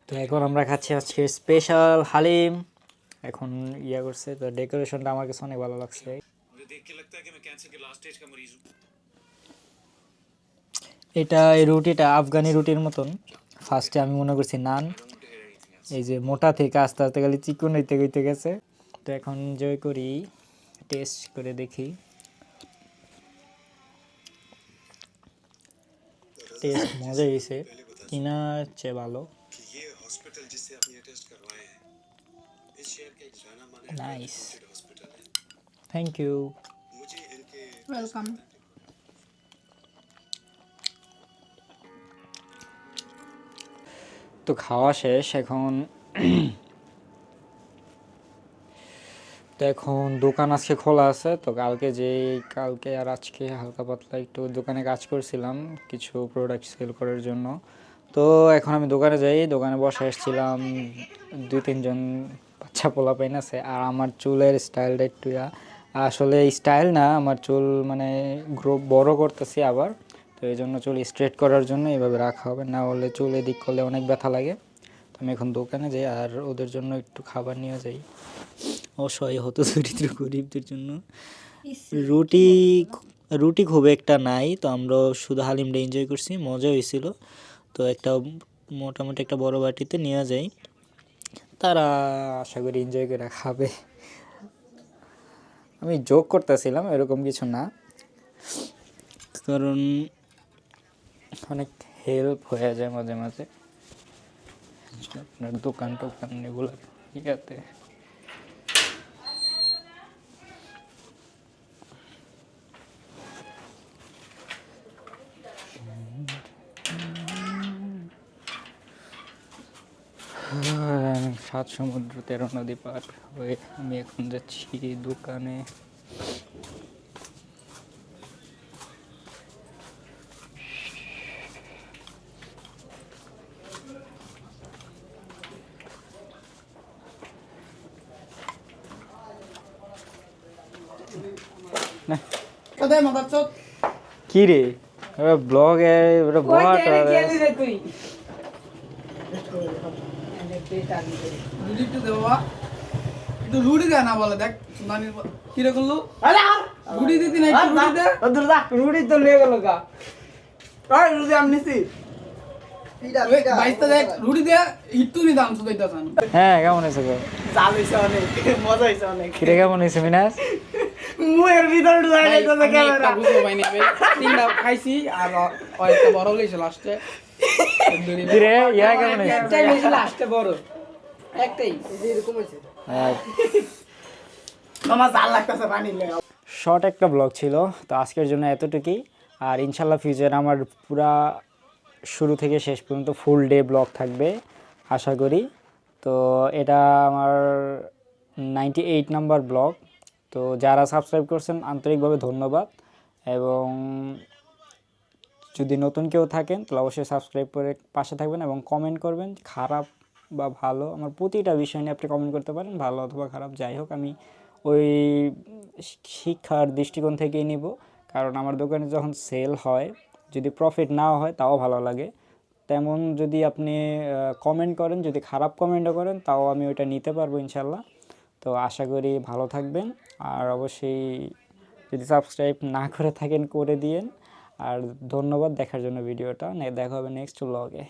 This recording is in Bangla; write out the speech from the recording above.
তো এখন আমরা খাচ্ছি আজকে স্পেশাল হালিম। এখন ইয়া করছে, তো ডেকোরেশনটা আমার কাছে অনেক ভালো লাগছে। এটা এই রুটিটা আফগানি রুটির মতন। ফার্স্টে আমি মনে করছি নান, এই যে মোটা থেকে আস্তে আস্তে খালি চিকন হইতে হইতে গেছে। তো এখন এনজয় করি, টেস্ট করে দেখি। টেস্ট মজা হয়েছে, কিনা চেয়ে ভালো। Nice, thank you, welcome. তো খাওয়া শেষ এখন। তো এখন দোকান আজকে খোলা আছে, তো কালকে আর আজকে হালকা পাতলা একটু দোকানে কাজ করছিলাম কিছু প্রোডাক্ট সেল করার জন্য। তো এখন আমি দোকানে যাই, দোকানে বসে এসেছিলাম, 2-3 জন বাচ্চা পোলাপাইন আছে। আর আমার চুলের স্টাইলটা একটু আসলে স্টাইল না, আমার চুল মানে গ্রো বড় করতেছি আবার, তো এই জন্য চুল স্ট্রেট করার জন্য এইভাবে রাখা হবে, না হলে চুল এদিক করলে অনেক ব্যথা লাগে। তো আমি এখন দোকানে যাই আর ওদের জন্য একটু খাবার নিয়ে যাই, অসহায় হত দরিদ্র গরিবদের জন্য। রুটি রুটি খুব একটা নাই, তো আমরা শুধু হালিমটা এনজয় করছি, মজা হয়েছিল। তো একটা মোটামুটি একটা বড় বাটিতে নিয়ে যাই, তারা আশা করি এনজয় করে খাবে। আমি জোক করতেছিলাম, এরকম কিছু না, কারণ অনেক হেল্প হয়ে যায় মাঝে মাঝে আপনার দোকান টোকান এগুলো, ঠিক আছে। সাত সমুদ্র 13 নদী পার হয়ে আমি এখন যাচ্ছি দোকানে। কি রে ব্লগে রুটি দেয় না বলে, দেখ কিরে করলো রুটি দিতি না, রুটি তো নিয়ে গেল গা, রুটি আমি নিছি বাইশটা, দেখ রুটি দিয়ে একটু নি দাম শুধু এটা জানো। হ্যাঁ কেমন হয়েছে গো? জাল হইছে অনেক, মজা হইছে অনেক। কিরে কেমন হয়েছে মিনাস? মুয়ের ভিতর ঢুকাই যাইতেছে ক্যামেরা, বুঝো ভাই নেবে তিনটা খাইছি আর কয়েকটা বড় লইছে লাস্টে। কিরে ইয়া কেমন হয়েছে? একটাই লইছে লাস্টে বড়, একটাই এরকম হইছে। আমার জাল লাগতেছে পানি লাগে। শর্ট একটা ব্লগ ছিল, তো আজকের জন্য এতটুকুই। আর ইনশাল্লাহ ফিউচার আমার পুরা শুরু থেকে শেষ পর্যন্ত ফুল ডে ব্লগ থাকবে আশা করি। তো এটা আমার 98 নাম্বার ব্লগ। তো যারা সাবস্ক্রাইব করছেন আন্তরিকভাবে ধন্যবাদ, এবং যদি নতুন কেউ থাকেন তাহলে অবশ্যই সাবস্ক্রাইব করে পাশে থাকবেন এবং কমেন্ট করবেন, খারাপ বা ভালো আমার প্রতিটা বিষয় নিয়ে আপনি কমেন্ট করতে পারেন, ভালো অথবা খারাপ যাই হোক, আমি ওই শিক্ষার দৃষ্টিকোণ থেকেই নিব। কারণ আমার দোকানে যখন সেল হয়, যদি প্রফিট নাও হয় তাও ভালো লাগে। তেমন যদি আপনি কমেন্ট করেন, যদি খারাপ কমেন্টও করেন, তাও আমি ওইটা নিতে পারবো ইনশাল্লাহ। তো আশা করি ভালো থাকবেন, আর অবশ্যই যদি সাবস্ক্রাইব না করে থাকেন করে দিয়েন। আর ধন্যবাদ দেখার জন্য ভিডিওটা, দেখা হবে নেক্সট ব্লগে।